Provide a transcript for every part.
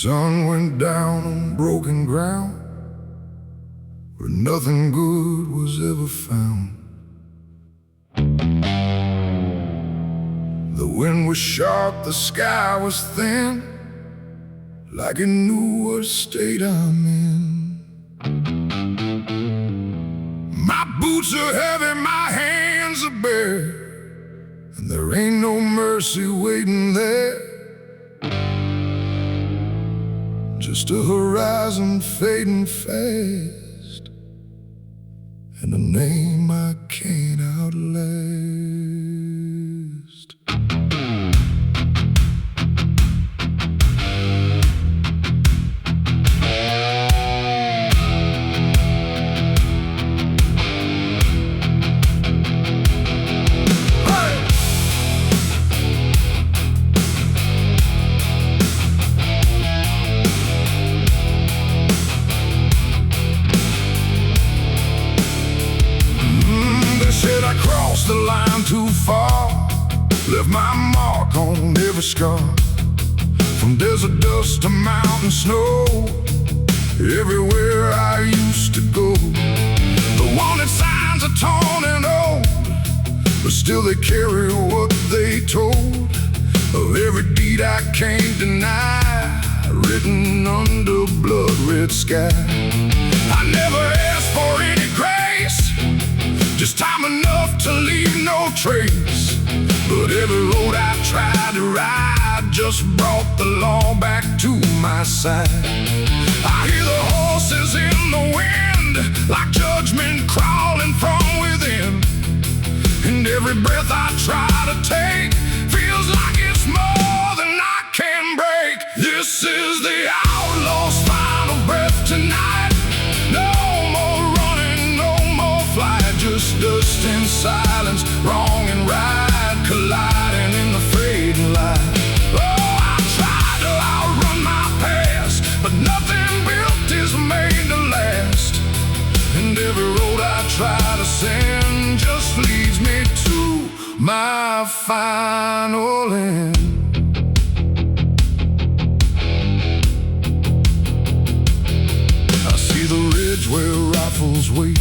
sun went down on broken ground where nothing good was ever found. The wind was sharp, the sky was thin, like it knew what state I'm in. My boots are heavy, my hands are bare, and there ain't no mercy waiting there. Just a horizon fading fast, and a name I can't outlast. The line too far, left my mark on every scar. From desert dust to mountain snow, everywhere I used to go. The wanted signs are torn and old, but still they carry what they told of every deed I can't deny, written under blood-red sky. I never asked for any grace, just time enough to leave no trace. But every road I tried to ride just brought the law back to my side. I hear the horses in the wind, like judgment crawling from within. And every breath I try to take feels like it's more than I can break. This is the outlaw's final breath tonight. No more running, no more flight, just dust and silence, wrong and right, colliding in the fading light. Oh, I tried to outrun my past, but nothing built is made to last. And every road I try to send just leads me to my final end. I see the ridge where rifles wait,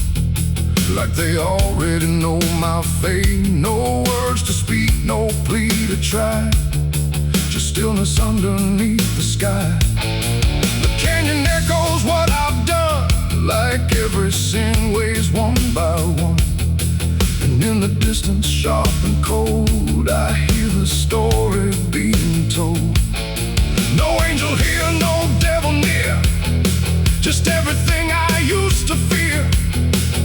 like they already know my fate. No words to speak, no plea to try, just stillness underneath the sky. The canyon echoes what I've done, like every sin weighs one by one. And in the distance, sharp and cold, I hear the story being told. No angel here, no devil near, just everything I used to fear,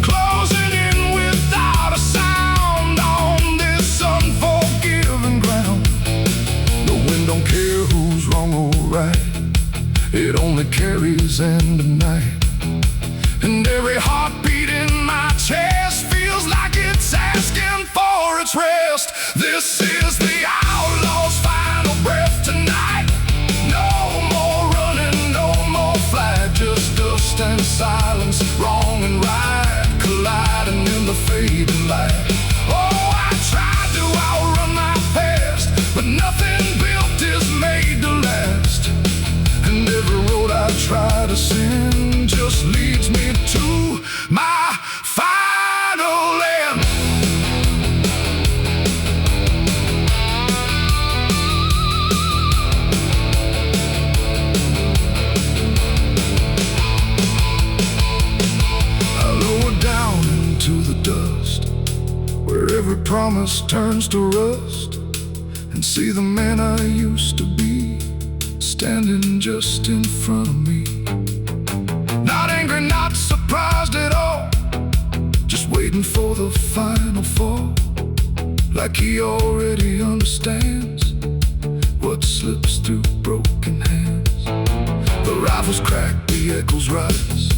closing in without a sound on this unforgiving ground. The wind don't care who's wrong or right, it only carries end of night. And every heartbeat in my chest feels like it's asking for its rest. This is the outlaw's final breath tonight. No more running, no more flight, just dust and silence, wrong and right, colliding in the fading light. Oh, I tried to outrun my past, but nothing built is made to last. And every road I try to send just leads me to my final end. I lower down into the dust, where every promise turns to rust, and see the man I used to be standing just in front of me. Not angry, not surprised at all, just waiting for the final fall, like he already understands what slips through broken hands. The rifles crack, the echoes rise,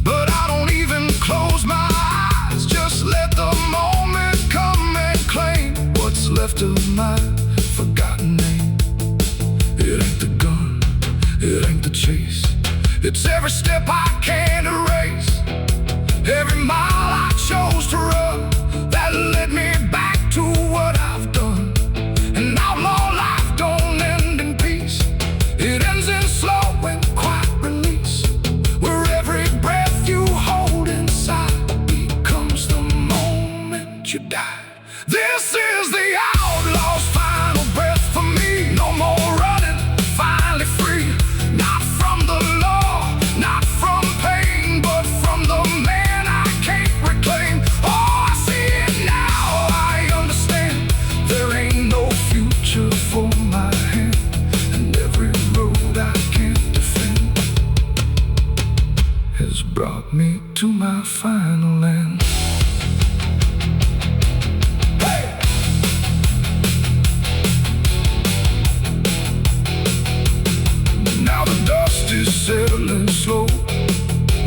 but I don't even close my eyes. Just let the moment come and claim what's left of my forgotten name. It ain't the gun, it ain't the chase, it's every step I can't erase, every mile I chose to run that led me back to what I've done. An outlaw life don't end in peace, it ends in has brought me to my final end. Now the dust is settling slow,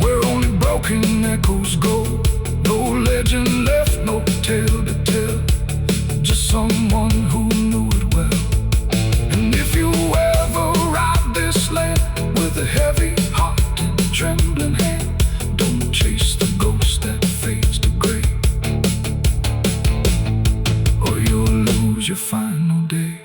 where only broken echoes go. No legend left, no tale to tell, just someone who knew it well. And if you ever ride this land with a heavy heart and trembling hand, don't chase the ghost that fades to gray, or you'll lose your final day.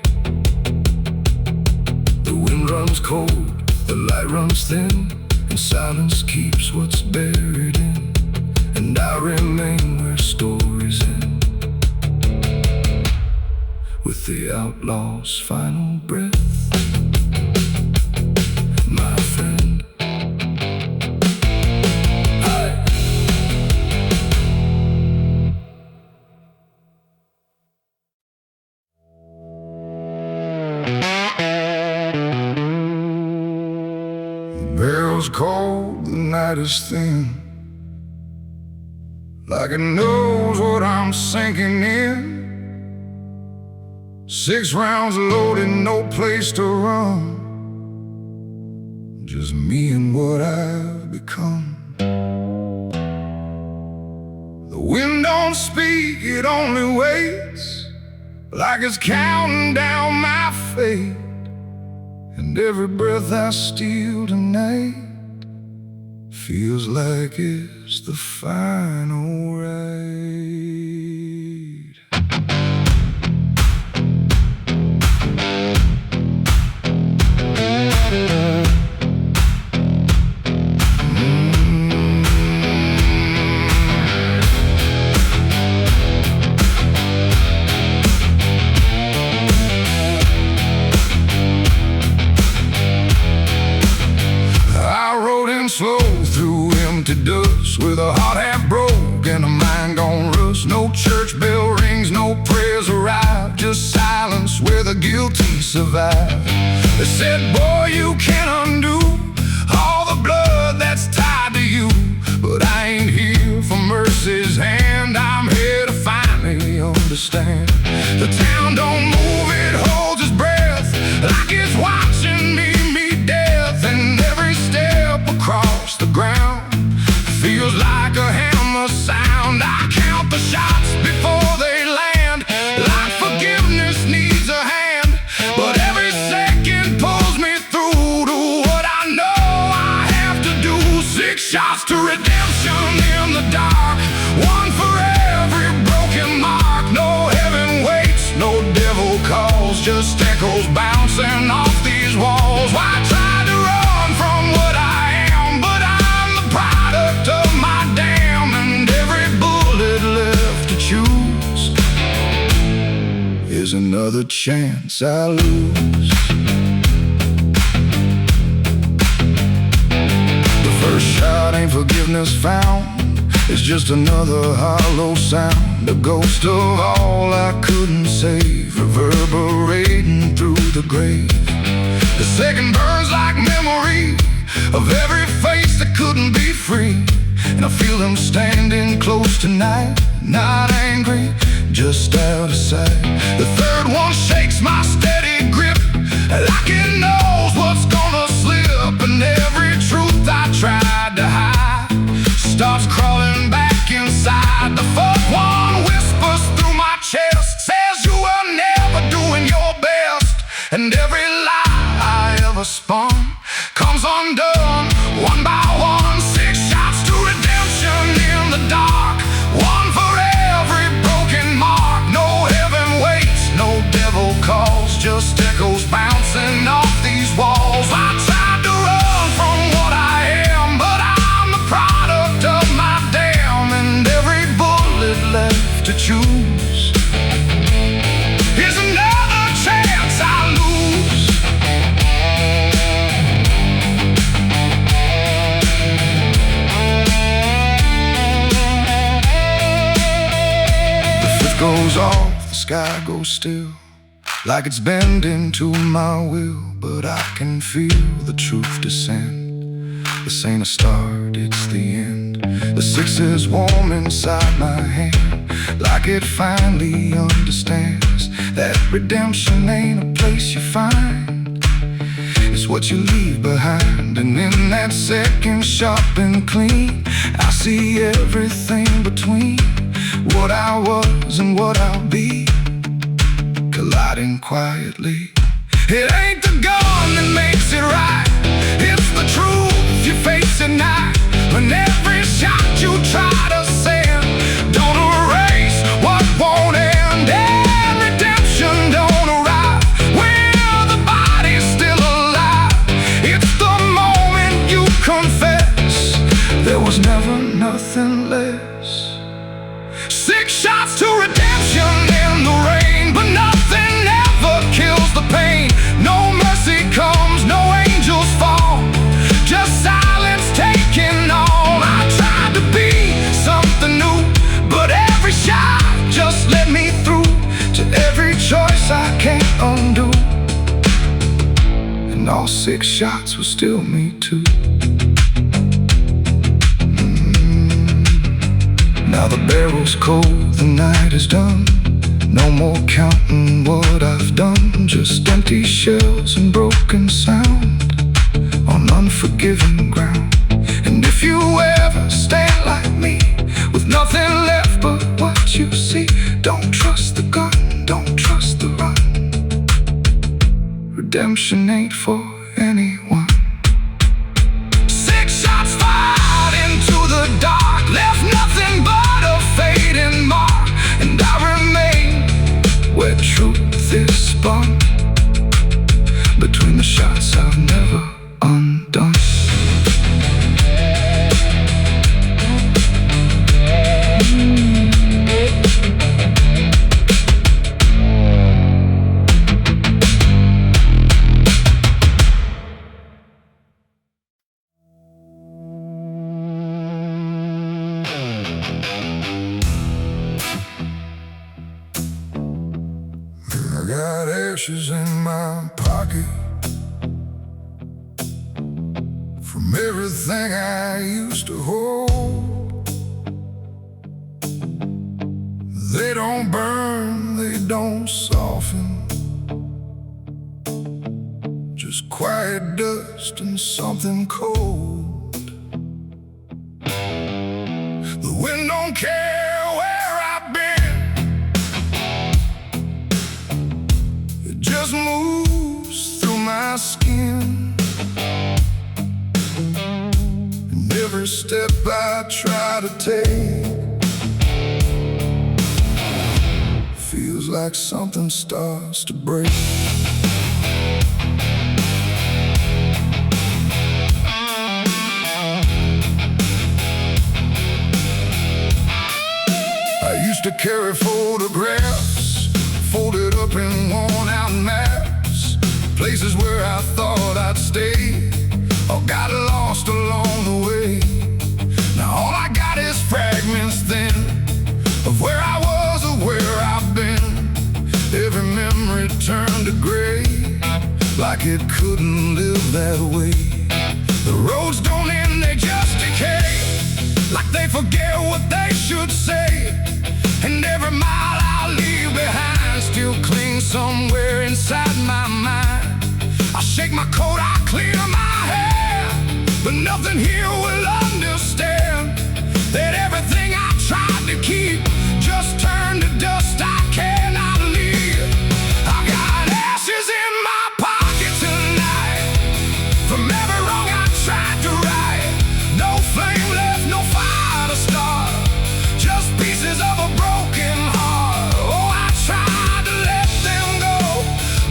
The wind runs cold, the light runs thin, and silence keeps what's buried in. And I remain where stories end, with the outlaw's final breath, my friend. The bell's cold, the night is thin, like it knows what I'm sinking in. 6 rounds loaded, no place to run, just me and what I've become. The wind don't speak, it only waits, like it's counting down my fate. And every breath I steal tonight feels like it's the final ride. Slow through empty dust, with a heart half broke and a mind gone rust. No church bell rings, no prayers arrive, just silence where the guilty survive. They said, boy, you can't undo all the blood that's tied to you, but I ain't here for mercy's hand, I'm here to finally understand. The town don't move, it holds its breath, like it's watching me meet death. And every step across the ground feels like a hammer sound. I count the shots before they land, like forgiveness needs a hand, but every second pulls me through to what I know I have to do. 6 shots to redemption in the dark, one for every broken mark. No heaven waits, no devil calls, just echoes bouncing off these walls. Why try to run from what I am, but I'm the product of my damn. And every bullet left to choose is another chance I lose. The first shot ain't forgiveness found, it's just another hollow sound, a ghost of all I couldn't save, reverberating through the grave. The second burns like memory of every face that couldn't be free, and I feel them standing close tonight, not angry, just out of sight. The third one shakes my steady grip, like it knows what's gonna slip, and every truth I tried to hide starts crawling back inside. The fourth one whispers through my chest, says you were never doing your best, and every lie I ever spun comes undone, one by one. 6 shots to redemption in the dark, one for every broken mark. No heaven waits, no devil calls, just echoes bouncing off these walls. I tried to run from what I am, but I'm the product of my damn. And every bullet left to choose is another chance I lose. The fifth goes off, the sky goes still, like it's bending to my will, but I can feel the truth descend. This ain't a start, it's the end. The six is warm inside my hand, like it finally understands that redemption ain't a place you find, it's what you leave behind. And in that second sharp and clean, I see everything between what I was and what I'll be, colliding quietly. It ain't the gun that makes it right, it's the truth you face at night. When every shot you try to send don't erase what won't end, and redemption don't arrive when the body's still alive. It's the moment you confess there was never nothing less. 6 shots to redemption in the rain, but nothing ever kills the pain. No mercy comes, no angels fall, just silence taking on. I tried to be something new, but every shot just let me through to every choice I can't undo. And all 6 shots were still me too. Now the barrel's cold, the night is done. No more counting what I've done, just empty shells and broken sound on unforgiving ground. And if you ever stand like me, with nothing left but what you see, don't trust the gun, don't trust the run. Redemption ain't for anyone. 6 shots fired into the dark, left nothing but a fading mark. And I remain where truth is spun, between the shots I've never undone. I got ashes in my pocket from everything I used to hold. They don't burn, they don't soften, just quiet dust and something cold. The wind don't care where I've been, it just moves through my skin. And every step I try to take feels like something starts to break. I used to carry photographs folded up in worn-out maps, places where I thought I'd stay or got lost along the way. Now all I got is fragments then of where I was or where I've been. Every memory turned to gray, like it couldn't live that way. The roads don't end, they just decay, like they forget what they should say. And every mile I leave behind still clings somewhere inside my mind. I shake my coat, I clear my hair, but nothing here will understand that everything I tried to keep just turned to dust I cannot leave. I got ashes in my pocket tonight from every wrong I tried to right. No flame left, no fire to start, just pieces of a broken heart. Oh, I tried to let them go,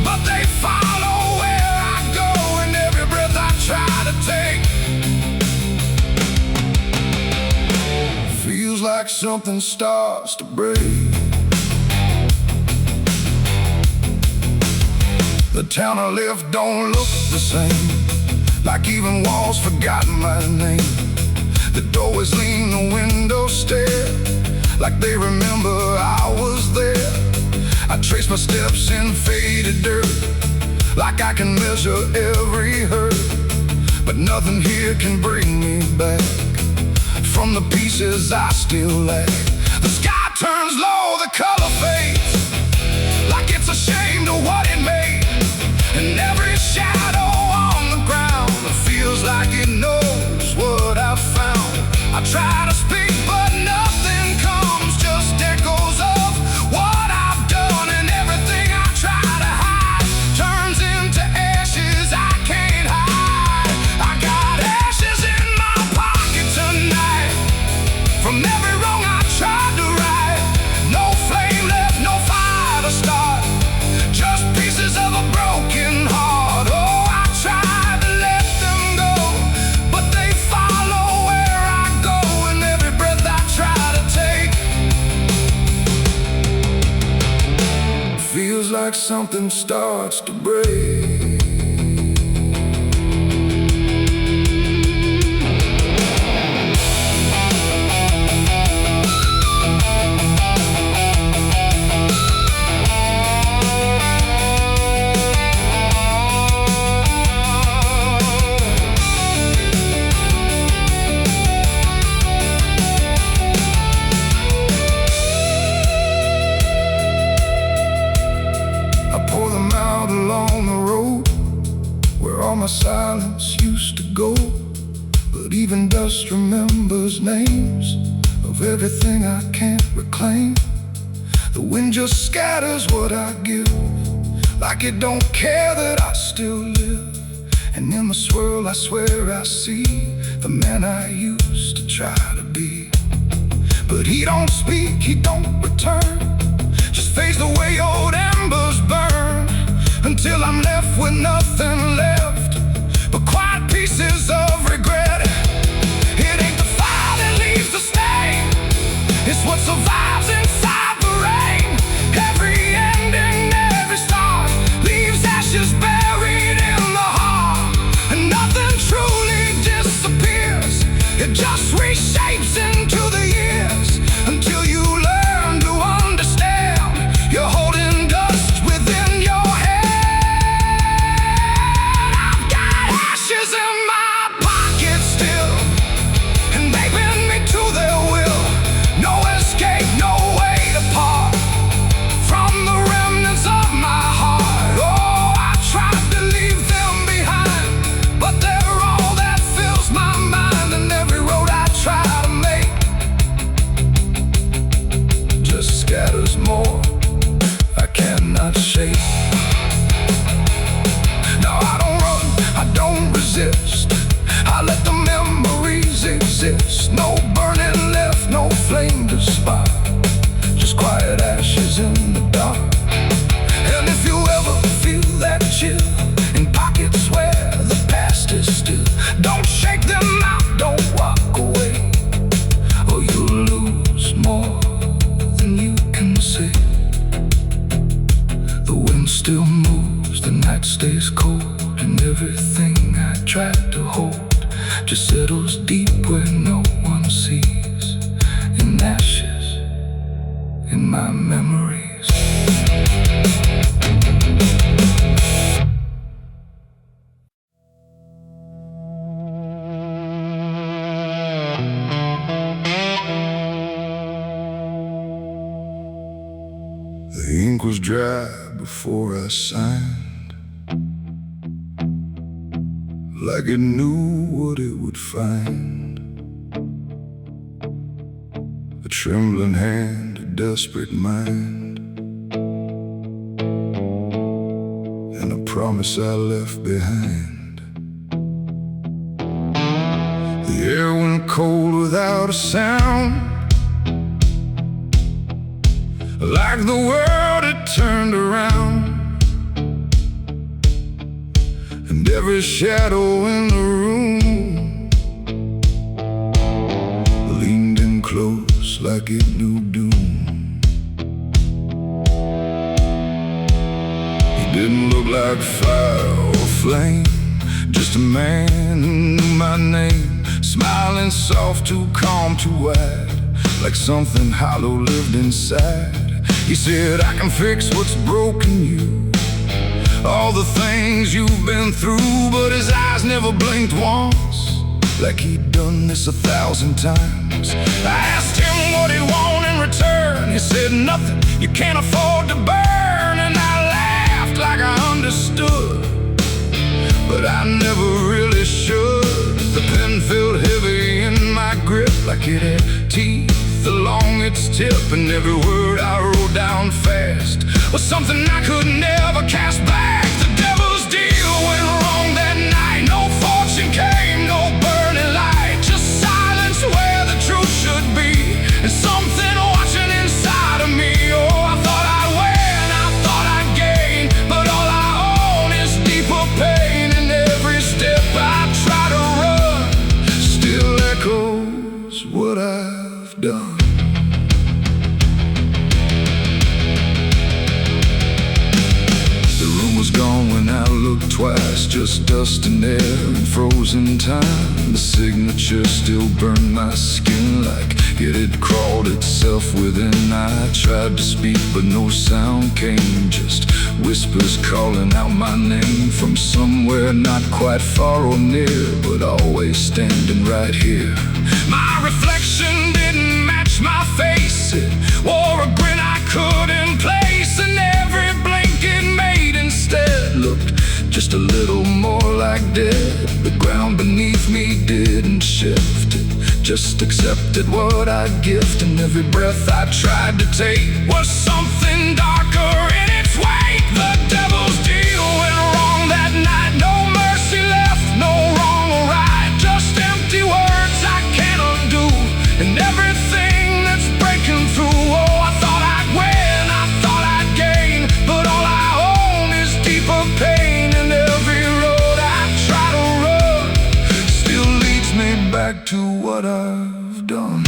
but they follow where I go, and every breath I try to take feels like something starts to break. The town I left don't look the same, like even walls forgotten my name. The doorways lean, the windows stare, like they remember I was there. I trace my steps in faded dirt, like I can measure every hurt. but nothing here can bring me back from the pieces I still lack. The sky turns low, the color fades, like it's ashamed of what it made. And every shadow on the ground feels like it knows what I've found. I try to speak, but nothing comes, just echoes of what I've done. And everything I try to hide turns into ashes I can't hide. I got ashes in my pocket tonight from every wrong I tried to right. No flame left, no fire to start, just pieces of a broken heart. Oh, I tried to let them go, but they follow where I go, and every breath I try to take feels like something starts to break. Along the road where all my silence used to go, but even dust remembers names of everything I can't reclaim. The wind just scatters what I give, like it don't care that I still live. And in the swirl I swear I see the man I used to try to be. But he don't speak, he don't return, just fades the way old embers burn, until I'm left with nothing left but quiet pieces of regret. It ain't the fire that leaves the stain, it's what survives inside the rain. Every ending, every start leaves ashes buried in the heart, and nothing truly disappears, it just reshapes into the years, until you learn to understand you're holding dust within your head. In my pocket still, and they bend me to their will. No escape, no way to part from the remnants of my heart. Oh, I tried to leave them behind, but they're all that fills my mind. And every road I try to make just scatters more I cannot shake. No, I don't run, I don't resist, I let the memories exist. No burning left, no flame to spark, just quiet ashes in the dark. And if you ever feel that chill in pockets where the past is still, don't shake them out, don't walk away, or you'll lose more than you can say. The wind still moves, the night stays cold, and everything I tried to hold just settles deep where no one sees, in ashes, in my memories. The ink was dry before I signed, like it knew what it would find. A trembling hand, a desperate mind, and a promise I left behind. The air went cold without a sound, like the world had turned around. And every shadow in the room leaned in close like it knew doom. He didn't look like fire or flame, just a man who knew my name, smiling soft, too calm, too wide, like something hollow lived inside. He said, I can fix what's broken you, all the things you've been through, but his eyes never blinked once, like he'd done this 1,000 times. I asked him what he'd want in return. He said nothing, you can't afford to burn. And I laughed like I understood, but I never really should. The pen felt heavy in my grip, like it had teeth along its tip, and every word I wrote down fast was something I could never cast back. The devil's deal went wrong that night. No fortune came, no burning light, just silence where the truth should be, and something watching inside of me. Oh, I thought I'd win, I thought I'd gain, but all I own is deeper pain. And every step I try to run still echoes what I've done. Gone when I looked twice, just dust and air and frozen time. The signature still burned my skin like it had crawled itself within. I tried to speak but no sound came, just whispers calling out my name from somewhere not quite far or near, but always standing right here. My reflection didn't match my face, it wore a grin I couldn't place, and every blink it made instead looked just a little more like dead. The ground beneath me didn't shift, it just accepted what I'd gift, and every breath I tried to take was something darker in its wake. The devil's deal went wrong that night. No mercy left, no wrong or right, just empty words I can't undo, and everything that's breaking through. Oh, I thought I'd win, I thought I'd gain, but all I own is deeper pain. And every road I try to run still leads me back to what I've done.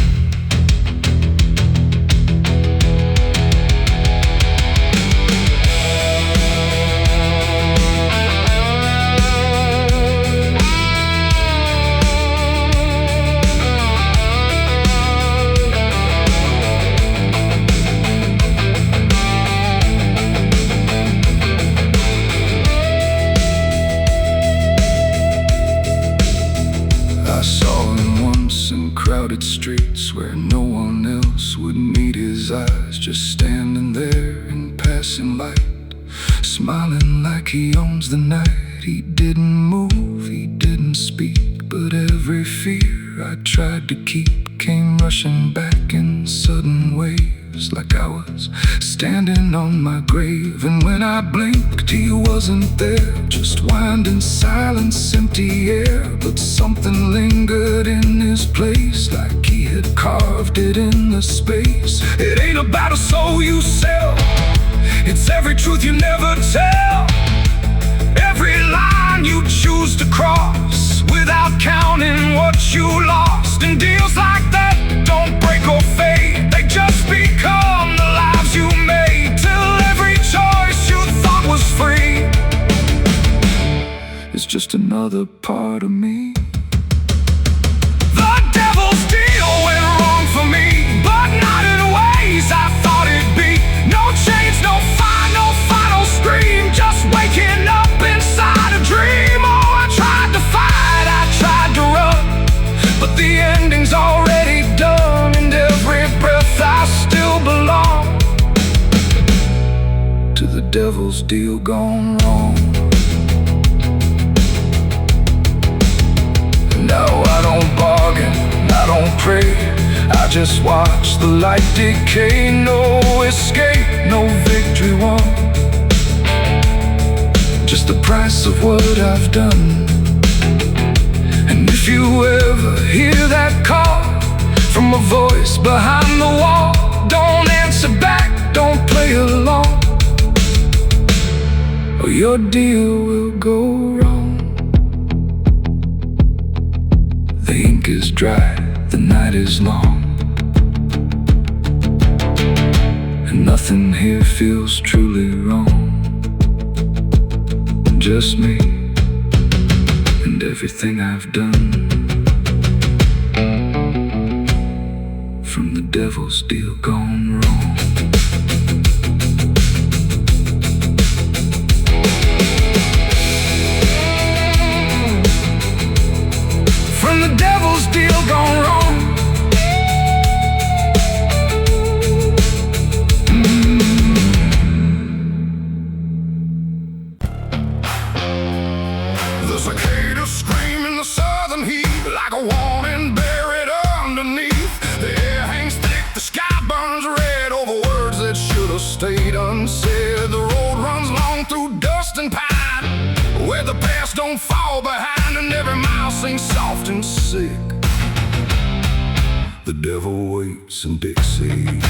I saw him once in crowded streets where no one else would meet his eyes, just standing there in passing light, smiling like he owns the night. He didn't move, he didn't speak, but every fear I tried to keep came rushing back in sudden waves, like I was standing on my grave. And when I blinked, he wasn't there, just winding silence, empty air. But something lingered in his place, like he had carved it in the space. It ain't about a soul you sell, it's every truth you never tell, every line you choose to cross without counting what you lost. And deals like that don't break or fade, they just become the lives you made, till every choice you thought was free is just another part of me. The devil's deal went wrong for me, but not in ways I thought it'd be. No chains, no fire, no final scream, just waking up inside a dream. Oh, I tried to fight, I tried to run, but the ending's already done, and every breath I still belong to the devil's deal gone wrong. No, I don't bargain, I don't pray, I just watch the light decay. No escape, no victory won, just the price of what I've done. And if you ever hear that call from a voice behind the wall, don't answer back, don't play along, or your deal will go wrong. The ink is dry, the night is long, and nothing here feels truly wrong. Just me and everything I've done, from the devil's deal gone wrong. sing soft and sick. The devil waits in Dixie.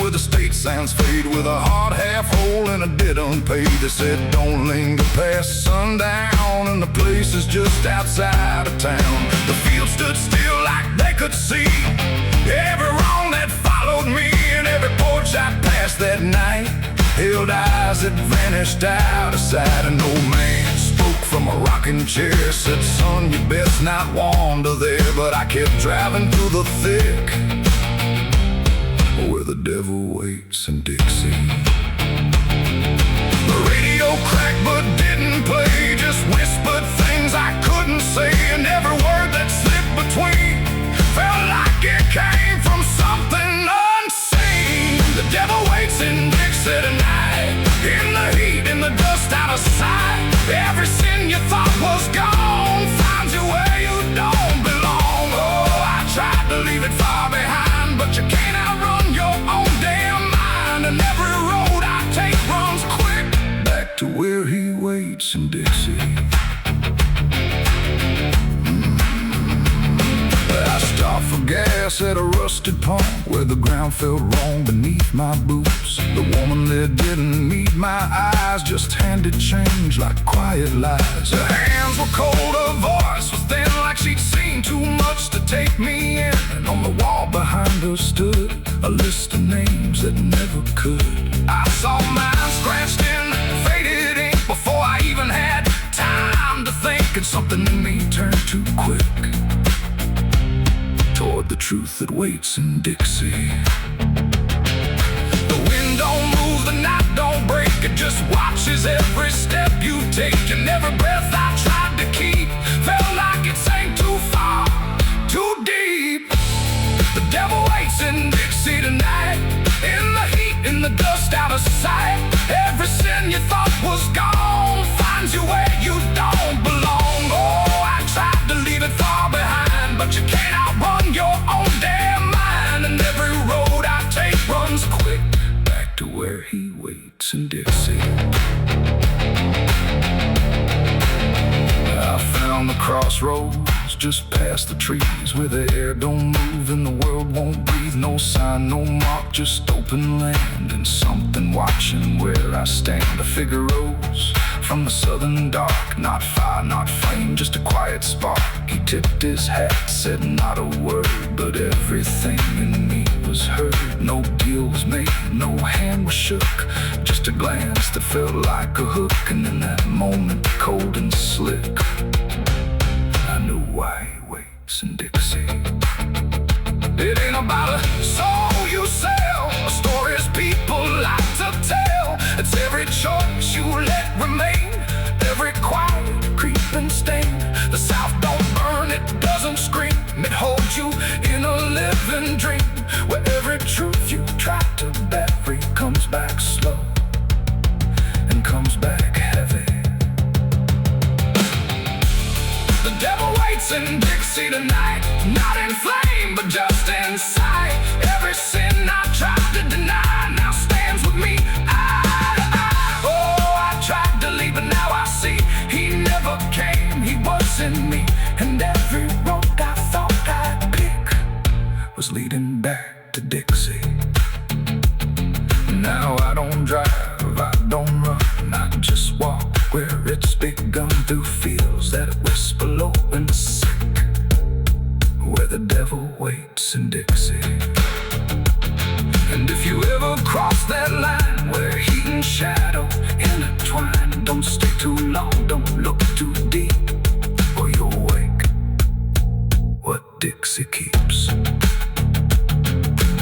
Where the state signs fade, with a hard half hole and a debt unpaid. They said don't linger past sundown, and the place is just outside of town. The field stood still like they could see every wrong that followed me, and every porch I passed that night held eyes that vanished out of sight. An old man spoke from a rocking chair, said, son, you best not wander there. But I kept driving through the thick, where the devil waits in Dixie. The radio cracked but didn't play, just whispered things I couldn't say, and every word that slipped between felt like it came from something unseen. The devil waits in Dixie tonight, in the heat, in the dust, out of sight. Every sin you thought was gone finds you where you don't belong. Oh, I tried to leave it far behind, but you can't outrun your own damn mind. And every road I take runs quick back to where he waits in Dixie. I stopped for gas at a rusted pump where the ground felt wrong beneath my boots. The woman there didn't meet my eyes, just handed change like quiet lies. Her hands were cold, her voice was thin, like she'd seen too much to take me in. And on the wall behind her stood a list of names that never could. I saw mine scratched in faded ink before I even had time to think, and something in me turned too quick toward the truth that waits in Dixie. The wind don't move, the night don't break, it just watches every step you take. And every breath I tried to keep felt like it sank too far, too deep. The devil waits in Dixie tonight, in the heat, in the dust, out of sight. Every sin you thought was gone finds you where you don't belong. Oh, I tried to leave it far behind, but you can't outrun your own damn mind. And every road I take runs quick back to where he waits in Dixie. I found the crossroads just past the trees, where the air don't move and the world won't breathe. No sign, no mark, just open land, and something watching where I stand. A figure rose from the southern dark, not fire, not flame, just a quiet spark. He tipped his hat, said not a word, but everything in me was heard. No deal was made, no hand was shook, just a glance that felt like a hook. And in that moment, cold and slick, I knew why he waits in Dixie. It ain't about a soul you sell, or stories people like to tell. It's every choice you let remain, every quiet creeping stain. The South don't burn, it doesn't scream, it holds you in a living dream, where every truth you try to bury comes back slow and comes back heavy. The devil waits in Dixie tonight, not in flame, but just in sight. Every sin I tried to deny now stands with me eye to eye. Oh, I tried to leave, but now I see he never came, he was in me. And every road I thought I'd pick was leading back to Dixie. Now I don't drive, I don't run, I just walk where it's begun, through fields that whisper low and sick, where the devil waits in Dixie. And if you ever cross that line where heat and shadow intertwine, don't stay too long, don't look too deep, or you'll wake what Dixie keeps.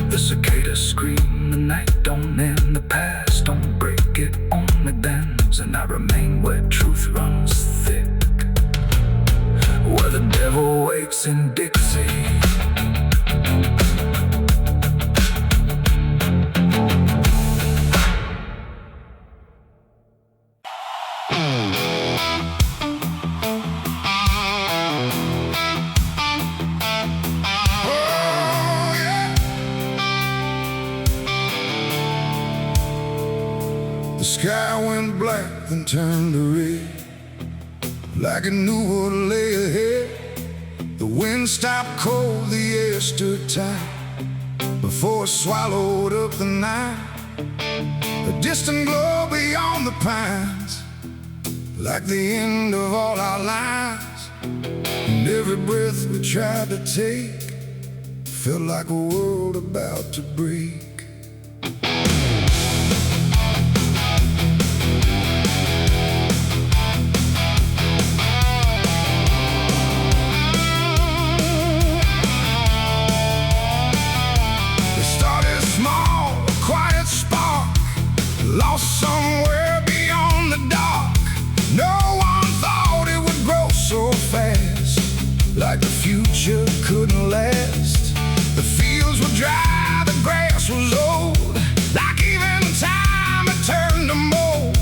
The cicadas scream, the night don't end, the past don't break, it only bends. And I remain where truth runs thick, where the devil waits in Dixie. The sky went black, then turned to red, like it knew what lay ahead. The wind stopped cold, the air stood tight, before it swallowed up the night. A distant glow beyond the pines, like the end of all our lives. And every breath we tried to take felt like a world about to break. Lost somewhere beyond the dark. No one thought it would grow so fast, like the future couldn't last. The fields were dry, the grass was old, like even time had turned to mold.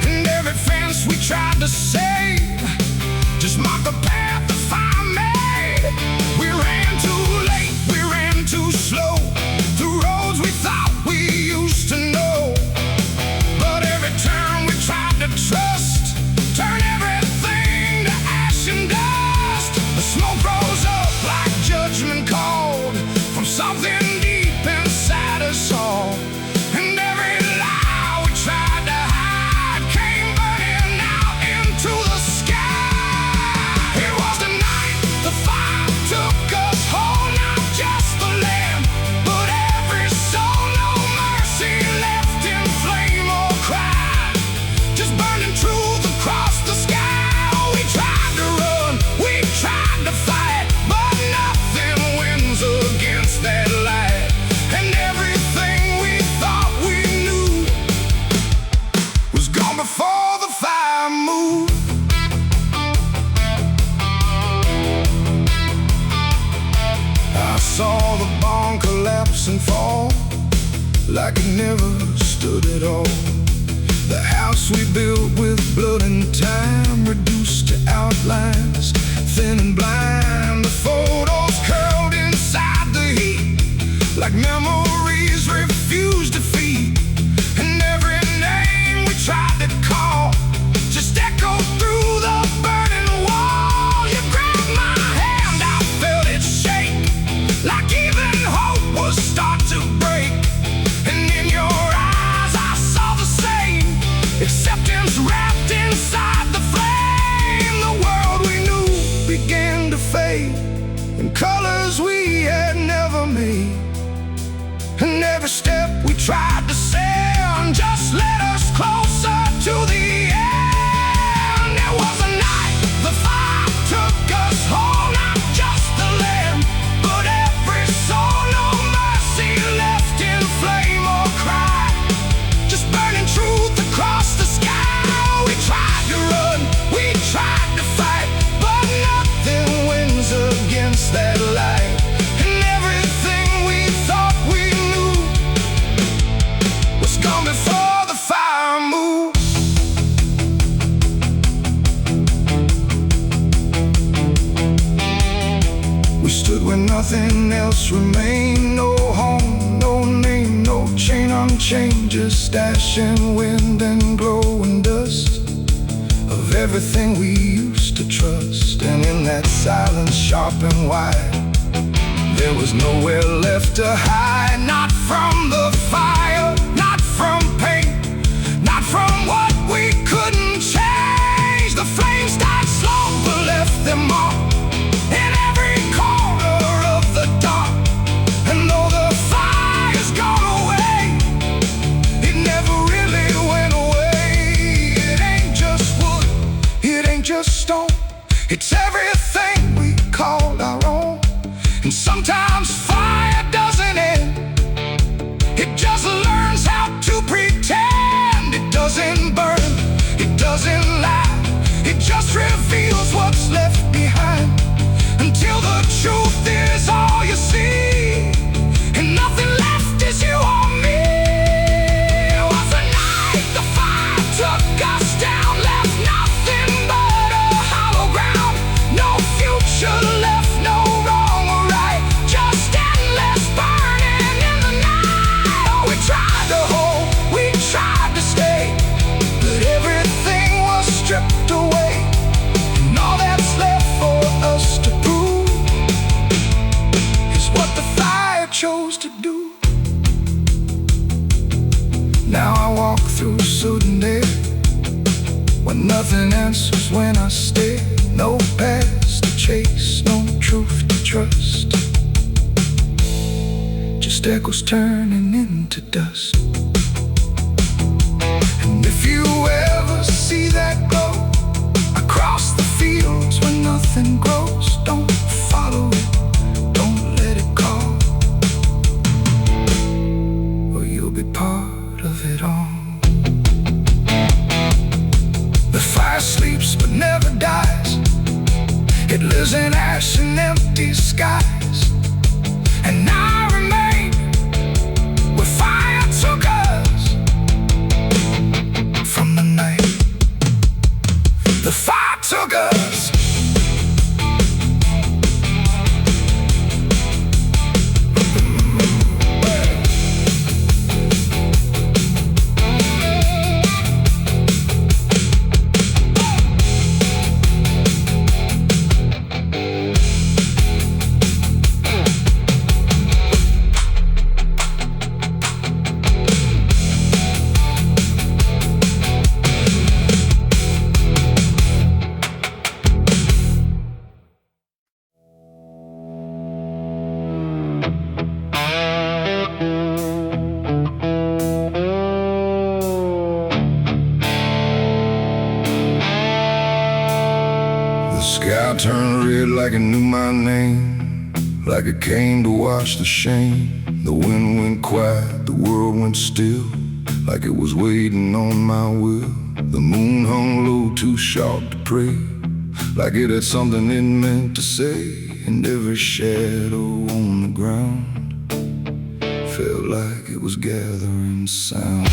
And every fence we tried to save just marked the path the fire made. We ran too late, we ran too slow, through roads we thought we used to know. Trust, turn everything to ash and dust. The smoke rose up like judgment called from something deep inside us all. And every lie we tried to hide came burning out into the sky. It was the night the fire took us whole, not just the land, but every soul. No mercy left in flame or cry, just burning truth across the sky. We tried to run, we tried to fight, but nothing wins against that light. And everything we thought we knew was gone before the fire moved. I saw the barn collapse and fall, like it never stood at all. The house we built with blood and time, reduced to outlines, thin and blind. The photos curled inside the heat, like memories refused defeat. And every name we tried to call just echoed through the burning wall. You grabbed my hand, I felt it shake, like even hope was start to break. And in your eyes I saw the same acceptance wrapped inside the flame. The world we knew began to fade in colors we had never made. And every step we tried to send just led us closer to the end. It was a night the fire took us whole, not just the land, but every soul. No mercy left in flame or cry, just burning truth across the sky. We tried to run, we tried to fight, but nothing wins against that light. And everything we thought we knew was gone before the fire moved. We stood where nothing else remained. No home, no name, no chain unchained, just ash and wind and glowing dust of everything we used to trust. And in that silence, sharp and wide, there was nowhere left to hide. Not from the fire, not from pain, not from what we couldn't change. The flames died slow but left them all in every corner of the dark. And though the fire's gone away, it never really went away. It ain't just wood, it ain't just stone, it's everything we called our own. And sometimes fire doesn't end, it just learns how to pretend. It doesn't burn, it doesn't lie, it just reveals what's left behind, until the truth is all you see, and nothing left is you or me. It was the night the fire took us down, left nothing but a hollow ground. through sudden air, when nothing answers when I stare. No past to chase, no truth to trust, just echoes turning into dust. And if you ever see that glow across the fields where nothing grows, don't follow it, don't let it call, or you'll be part of it all. The fire sleeps but never dies. It lives in ash and empty skies. And I remain where fire took us from the night. The fire took us. The sky turned red like it knew my name, like it came to wash the shame. The wind went quiet, the world went still, like it was waiting on my will. The moon hung low, too sharp to pray, like it had something it meant to say. And every shadow on the ground felt like it was gathering sound.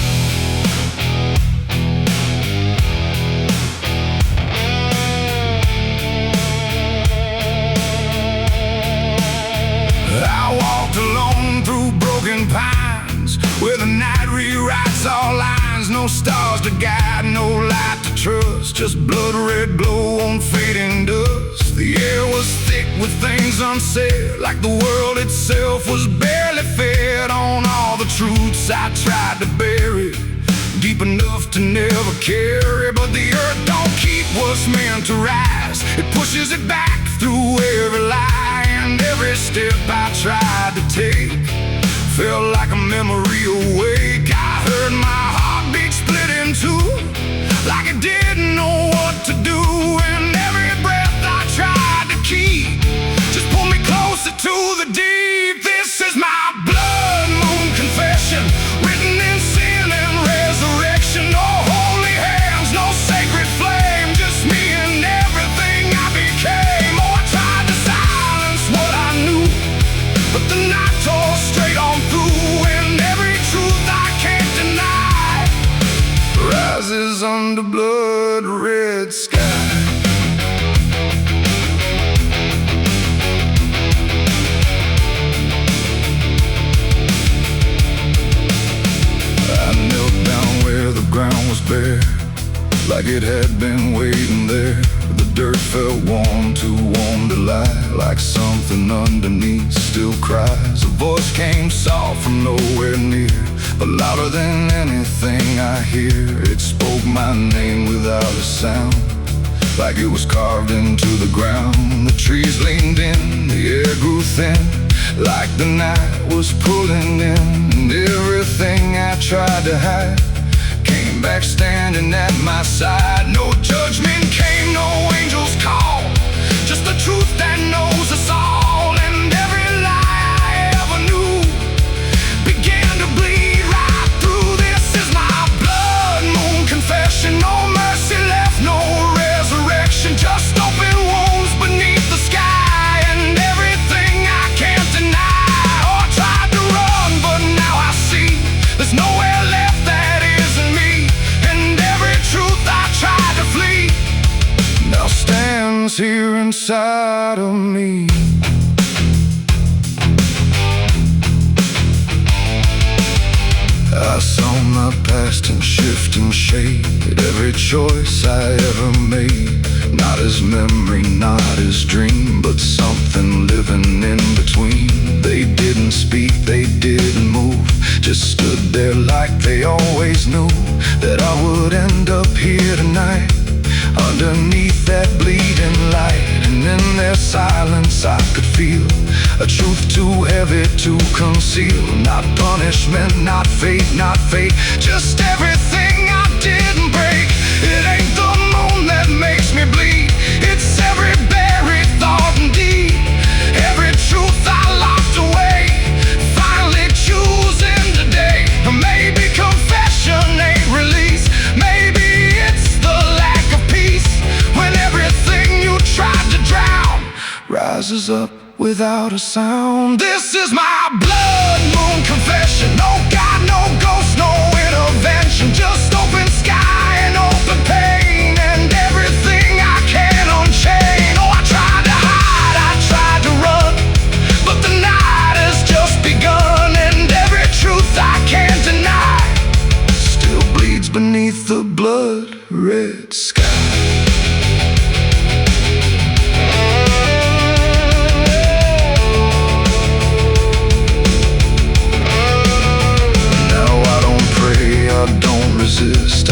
I walked alone through broken pines, where the night rewrites all lines. No stars to guide, no light to trust, just blood red glow on fading dust. The air was thick with things unsaid, like the world itself was barely fed on all the truths I tried to bury, deep enough to never carry. But the earth don't keep what's meant to rise, it pushes it back through every lie. And every step I tried to take felt like a memory awake. I heard my heartbeat split in two, like it didn't know what to do. And every breath I tried to keep just pulled me closer to the deep. This is my blood moon confession, written in sin and resurrection. No holy hands, no sacred flame, just me and everything I became. Oh, I tried to silence what I knew, but the night tore straight on through. And every truth I can't deny rises under blood red sky. I knelt down where the ground was bare, like it had been waiting there. The dirt felt warm, too warm to lie, like something underneath still cries. A voice came soft from nowhere near, but louder than anything I hear. It spoke my name without a sound, like it was carved into the ground. The trees leaned in, the air grew thin, like the night was pulling in. And everything I tried to hide came back standing at my side. No judgment came, no angel's call, just the truth that knows us all. And every lie I ever knew began to bleed right through. This is my blood moon confession. No mercy left, no resurrection, just open wounds beneath the sky. And everything I can't deny. Oh, I tried to run, but now I see there's nowhere left that isn't me. And every truth I tried to flee now stands here inside of me. I saw my past in shifting shade, every choice I ever made, not as memory, not as dream, but something living in between. They didn't speak, they didn't move, just stood there like they always knew. that I would end up here tonight, underneath that bleeding light. And in their silence I could feel a truth too heavy to conceal. Not punishment, not fate, not fate, just everything I didn't break. It ain't the moon that makes me bleed, it's every buried thought and deed, every truth I locked away, finally choosing today. Maybe confession ain't release, maybe it's the lack of peace, when everything you tried to drown rises up without a sound. This is my blood moon confession. No God, no ghost, no intervention, just open sky and open pain, and everything I can unchain. Oh, I tried to hide, I tried to run, but the night has just begun, and every truth I can't deny still bleeds beneath the blood-red sky.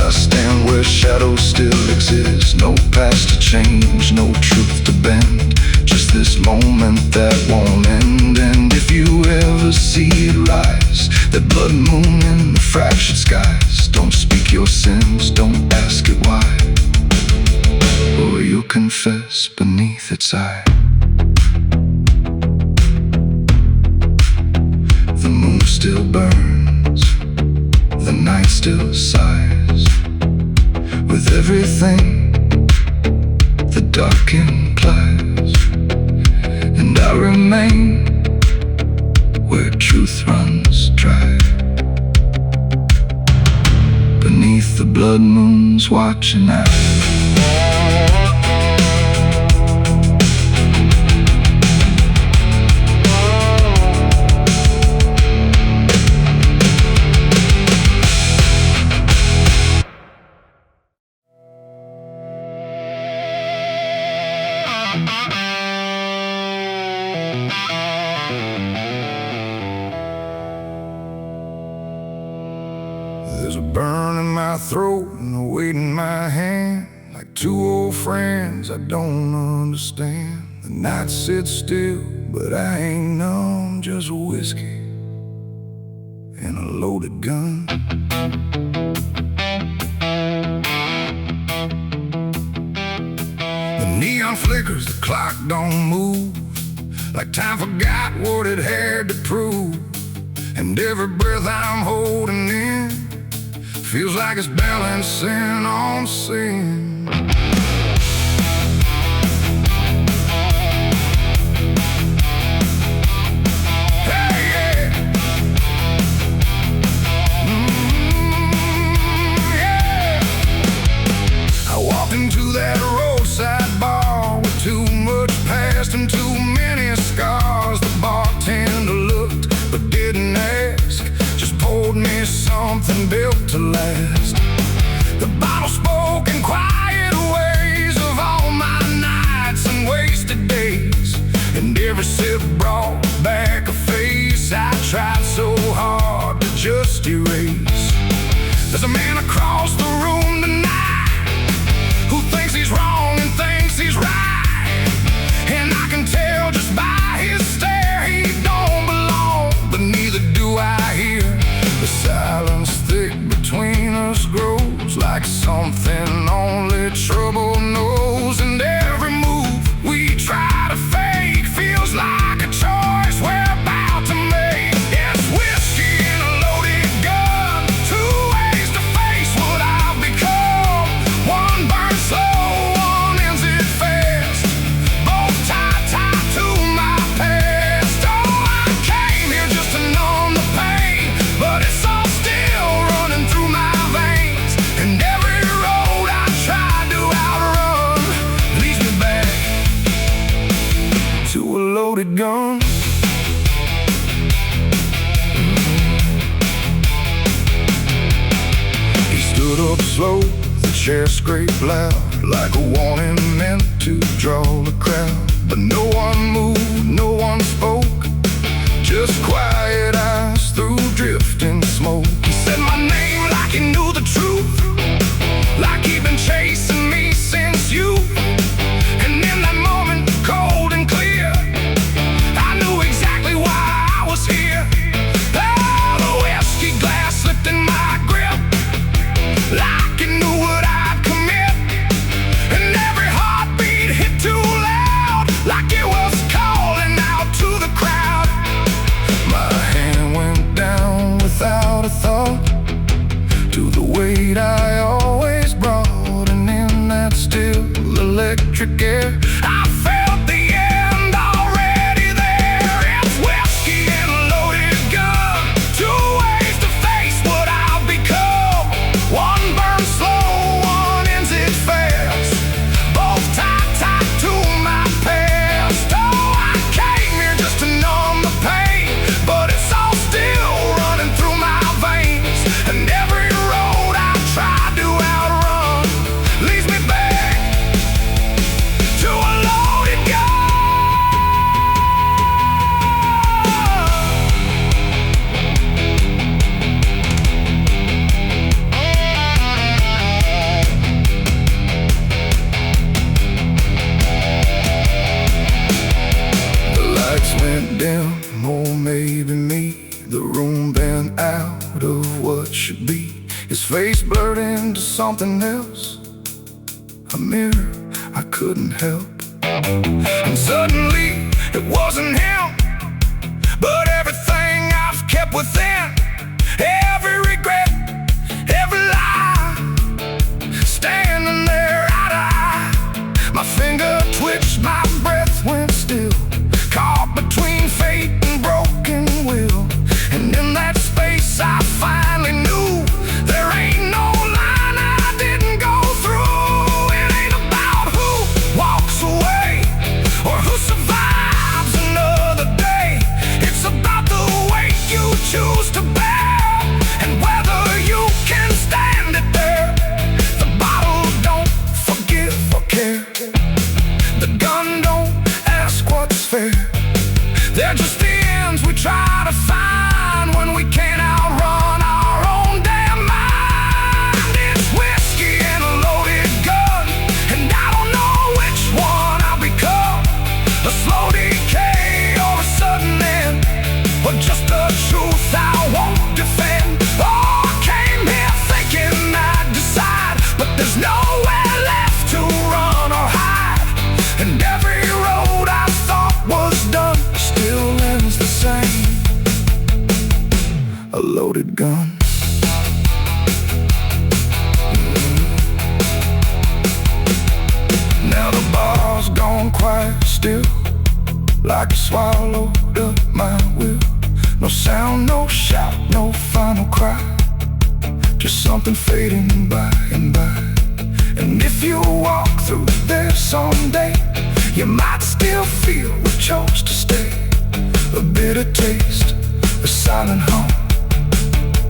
I stand where shadows still exist. No past to change, no truth to bend, just this moment that won't end. And if you ever see it rise, that blood moon in the fractured skies, don't speak your sins, don't ask it why, or you'll confess beneath its eye. The moon still burns, the night still sighs, with everything the dark implies. And I remain where truth runs dry, beneath the blood moon's watching eye. There's a burn in my throat and a weight in my hand, like two old friends I don't understand. The night sits still, but I ain't numb, just whiskey and a loaded gun. The neon flickers, the clock don't move, like time forgot what it had to prove. And every breath I'm holding in feels like it's balancing on sin. Hey, yeah. Yeah. I walked into that roadside bar with too much past and too many scars. The bartender looked but didn't ask, just poured me something built to last. The bottle spoke in quiet ways of all my nights and wasted days, and every sip brought back a face I tried so hard to just erase. There's a man across the room tonight who thinks he's wrong and thinks he's right, and I can tell just by his stare he don't belong, but neither do I hear. The silence thick between us grows like something only trouble knows, and every move we try to fake feels like a choice we're about to make. It's whiskey and a loaded gun, two ways to face what I've become. One burns slow, one ends it fast, both tied to my past. Oh, I came here just to numb the pain, but it's all still running through my veins, and every road I tried to outrun leads me back to a loaded gun. He stood up slow, the chair scraped loud, like a warning meant to draw the crowd. But no one moved, no one spoke, just quiet eyes through drifting smoke. He said my name like he knew the truth, electric air. I felt the end already there. It's whiskey and a loaded gun, two ways to face what I've become. One burns slow, one ends it fast, both tied to my past. Oh, I came here just to numb the pain, but it's all still running through my veins. And every road I tried to outrun leads me back to a loaded gun. The lights went dim, or maybe me. The room bent out of what should be. His face blurred into something else, a mirror I couldn't help. And suddenly it wasn't him, but everything I've kept within. Every regret, every lie, standing there eye to eye. My finger twitched, my breath went still, caught between fate and broken will. And in that space I finally knew there ain't no line I didn't go through. It ain't about who walks away or who survives another day. It's about the weight you choose to bear and whether you can stand it there. The bottle don't forgive or care. The gun don't ask what's fair. They're just the ends we try to find when we can't outrun our own damn mind. It's whiskey and a loaded gun, and I don't know which one I'll become. A slow decay or a sudden end, or just the truth I won't defend. Oh, I came here thinking I'd decide, but there's nowhere left to run or hide. And every road I thought was done still ends the same. A loaded gun. Now the bar's gone quiet still, like you swallowed up my will. No sound, no shout, no final cry, just something fading by and by. And if you walk through there someday, you might still feel we chose to stay. A bitter taste, a silent hum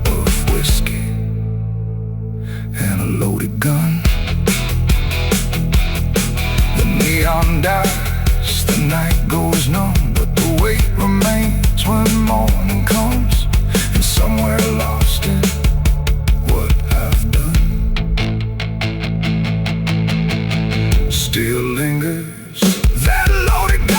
of whiskey and a loaded gun. The neon dies, the night goes numb, but the weight remains when morning comes. And somewhere lost in what I've done still lingers that loaded gun.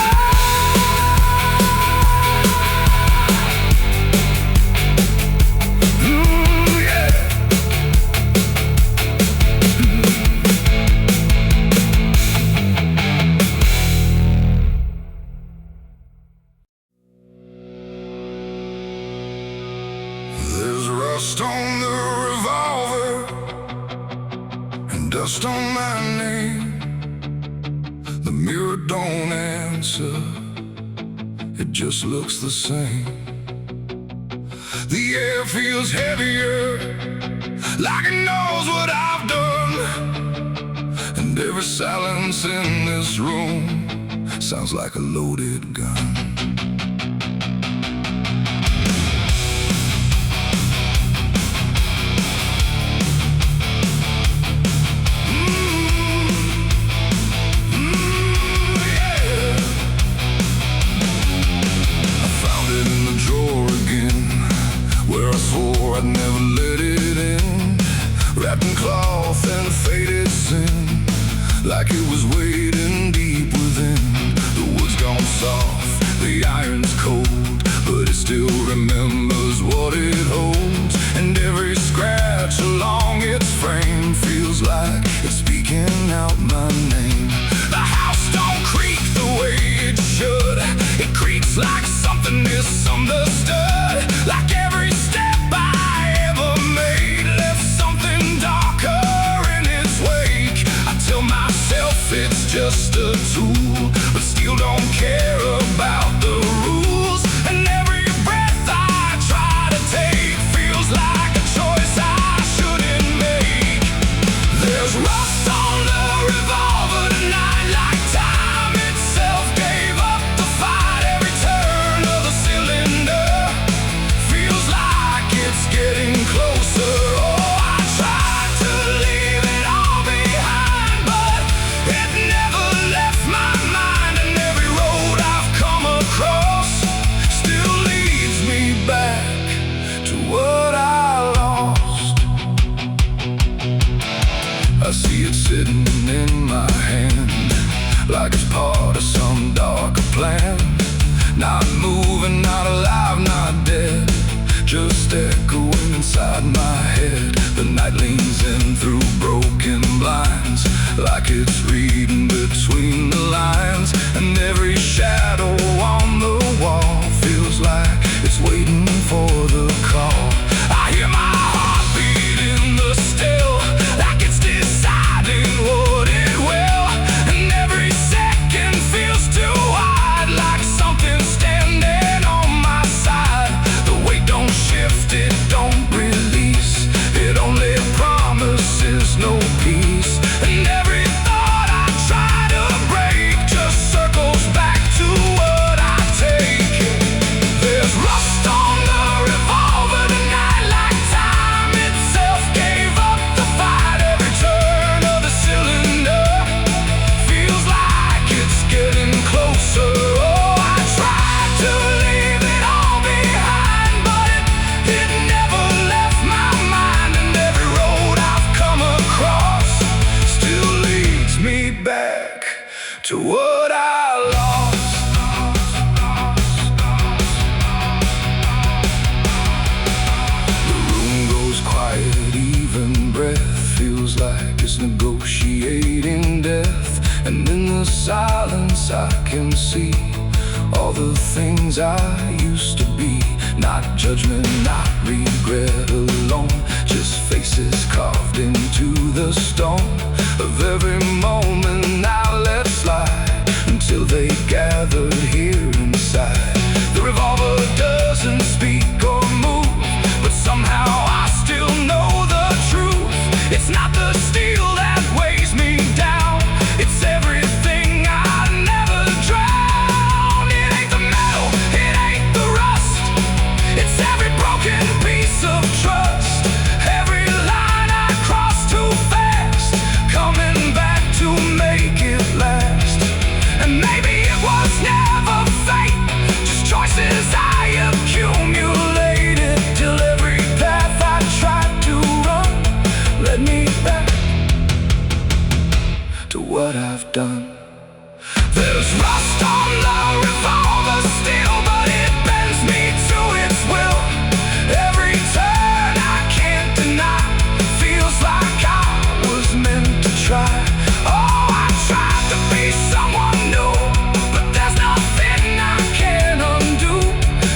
There's rust on the revolver and dust on my name. The mirror don't answer, it just looks the same. The air feels heavier, like it knows what I've done. And every silence in this room sounds like a loaded gun. I'd never let it in, wrapped in cloth and faded sin, like it was waiting deep within. The wood's gone soft, the just a tool, but still don't care about the rules. And every breath I try to take feels like a choice I shouldn't make. There's rust on the revolver tonight, like time itself gave up the fight. Every turn of the cylinder feels like it's getting closer. Oh, I tried to leave it all behind, but it never left my mind. And every road I've come across still leads me back to what I lost. I see it sitting in my hand, like it's part of some darker plan. Not moving, not alive, not dead, just echoing inside my head. The night leans in through broken blinds, like it's reading between the lines. And every shadow on the wall feels like it's waiting for the call. I hear my heart beat in the still, like it's deciding what it will. And every second feels too wide, like something's standing on my side. The weight don't shift, it don't release, it only promises no peace. And every thought I try to break just circles back to what I take. There's rust on the revolver tonight, like time itself gave up the fight. Every turn of the cylinder feels like it's getting closer. Oh, I tried to leave it all behind, but it never left my mind. And every road I've come across still leads me back to what I lost. The room goes quiet, even breath feels like it's negotiating death. And in the silence I can see all the things I used to be. Not judgment, not regret alone, just faces carved into the stone of every moment I let slide, until they gathered here inside. The revolver doesn't speak or move, but somehow I still know the truth. It's not the steel that weighs me down, it's everything I never drown. It ain't the metal, it ain't the rust, it's every broken piece of trust. Every line I cross too fast, coming back to make it last. And maybe it was never fate, just choices I accumulated, till every path I tried to run led me back to what I've done. There's rust on the revolver still, but it bends me to its will. Every turn I can't deny feels like I was meant to try. Oh, I tried to be someone new, but there's nothing I can undo.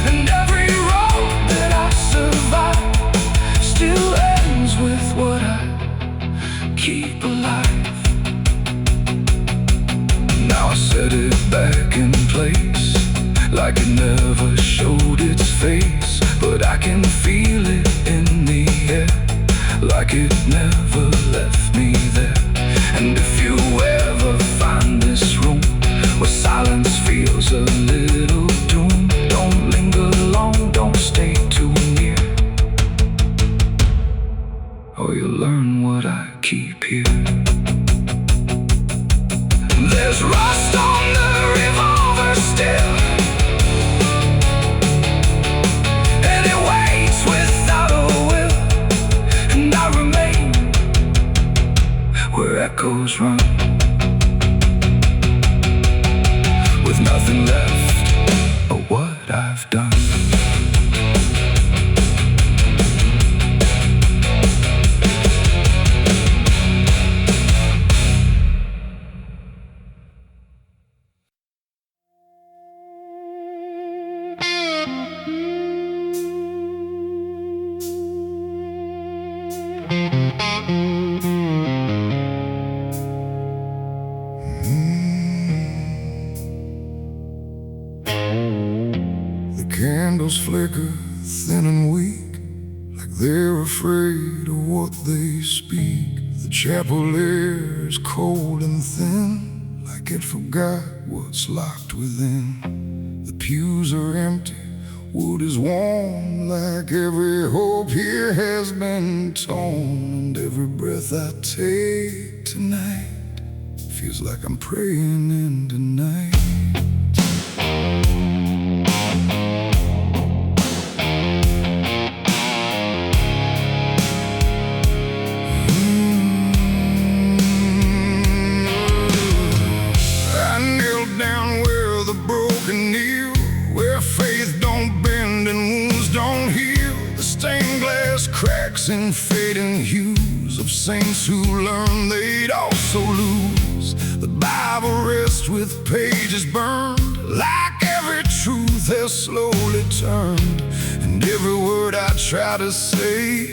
And every road that I survive still ends with what I keep alive. Now I set it back in place, like it never showed its face. But I can feel it in the air, like it never left me there. And if you ever find this room where silence feels a little doom, don't linger long, don't stay too near, or you'll learn what I keep here. There's rust on the revolver still, and it waits without a will. And I remain where echoes run, with nothing left of what I've done. candles flicker thin and weak, like they're afraid of what they speak. The chapel air is cold and thin, like it forgot what's locked within. The pews are empty, wood is warm, like every hope here has been torn. And every breath I take tonight feels like I'm praying into night. I kneel down where the broken kneel, where faith don't bend and wounds don't heal. The stained glass cracks in fading hues of saints who learned they'd also lose. The Bible rests with pages burned, like every truth has slowly turned. And every word I try to say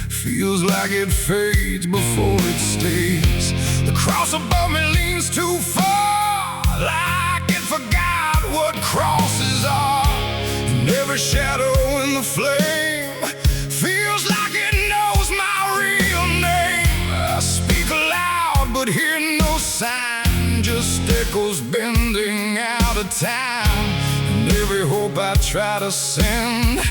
feels like it fades before it stays. The cross above me leans too far, like it forgot what crosses are. And every shadow in the flame feels like it knows my real name. I speak aloud but hear no sign, just echoes bending out of time. And every hope I try to send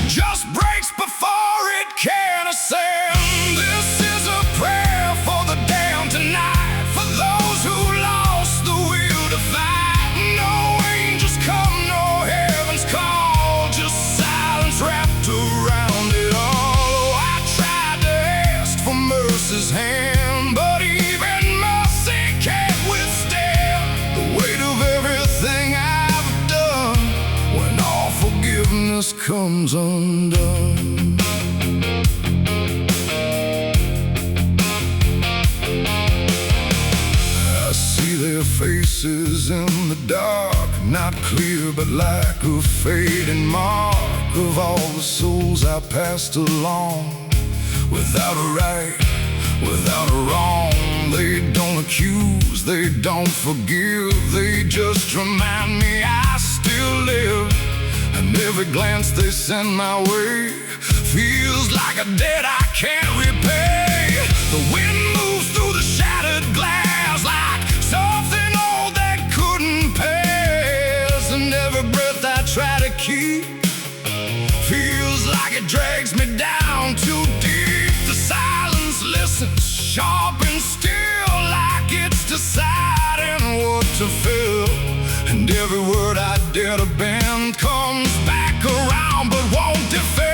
just breaks before it can ascend. This is a prayer for the damned tonight, for those who lost the will to fight. No angels come, no heaven's call, just silence wrapped around it all. Oh, I tried to ask for mercy's hand, but even mercy can't withstand the weight of everything I've done when all forgiveness comes undone. I see their faces in the dark, not clear but like a fading mark of all the souls I passed along. Without a right, without a wrong, they don't accuse, they don't forgive, they just remind me I still live. And every glance they send my way feels like a debt I can't repay. The wind moves through the shattered glass like something old that couldn't pass. And every breath I try to keep feels like it drags me down too deep. The silence listens, sharp and still, like it's deciding what to feel. And every word I dare to bend comes back around but won't defend.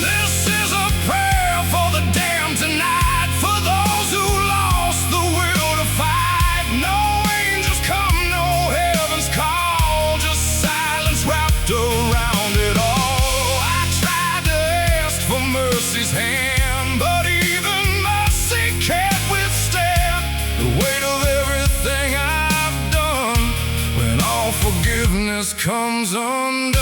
This is a prayer for the damned tonight, for those who lost the will to fight. No angels come, no heaven's call, just silence wrapped around it all. I tried to ask for mercy's hand, but even mercy can't withstand the weight of everything I've done when all forgiveness comes undone.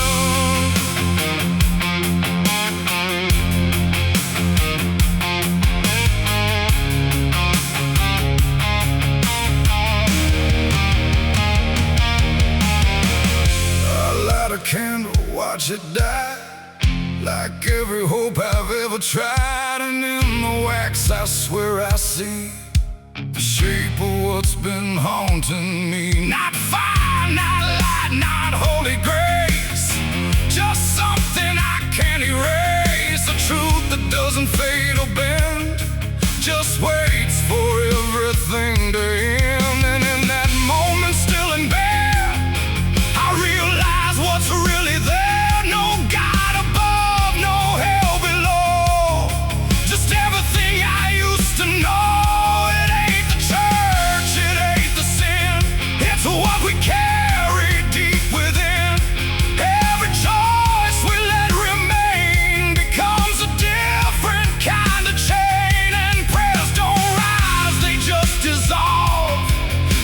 I light a candle, watch it die, like every hope I've ever tried. And in the wax I swear I see the shape of what's been haunting me. Not fire, not light, not holy grace, just something I can't erase. A truth that doesn't fade or bend, just waits for everything to end. And in that moment, still in bed, I realize what's really there. No God above, no hell below, just everything I used to know. It ain't the church, it ain't the sin, it's what we carry deep within. Every choice we let remain becomes a different kind of chain. And prayers don't rise, they just dissolve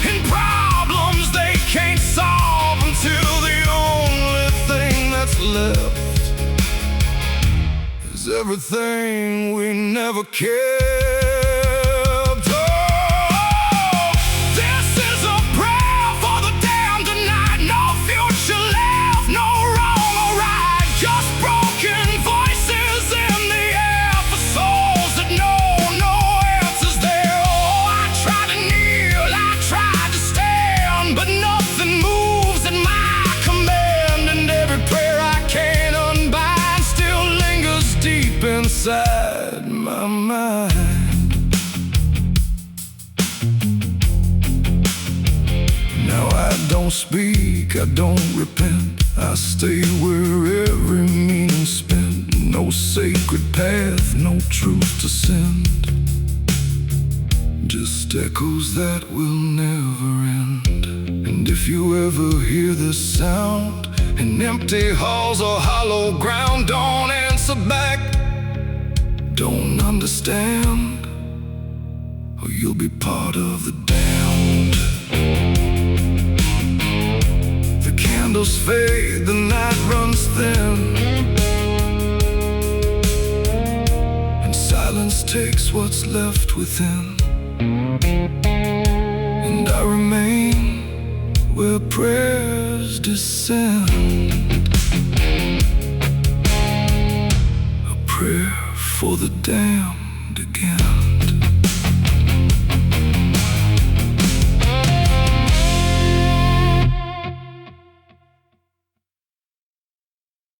in problems they can't solve, until the only thing that's left is everything we never kept. Oh, this is a prayer for the damned tonight. No future left, no wrong or my mind. Now I don't speak, I don't repent. I stay where every meaning's spent. No sacred path, no truth to send. Just echoes that will never end. And if you ever hear this sound in empty halls or hollow ground, don't answer back, don't understand, or you'll be part of the damned. The candles fade, the night runs thin, and silence takes what's left within. And I remain where prayers descend, a prayer for the damned again.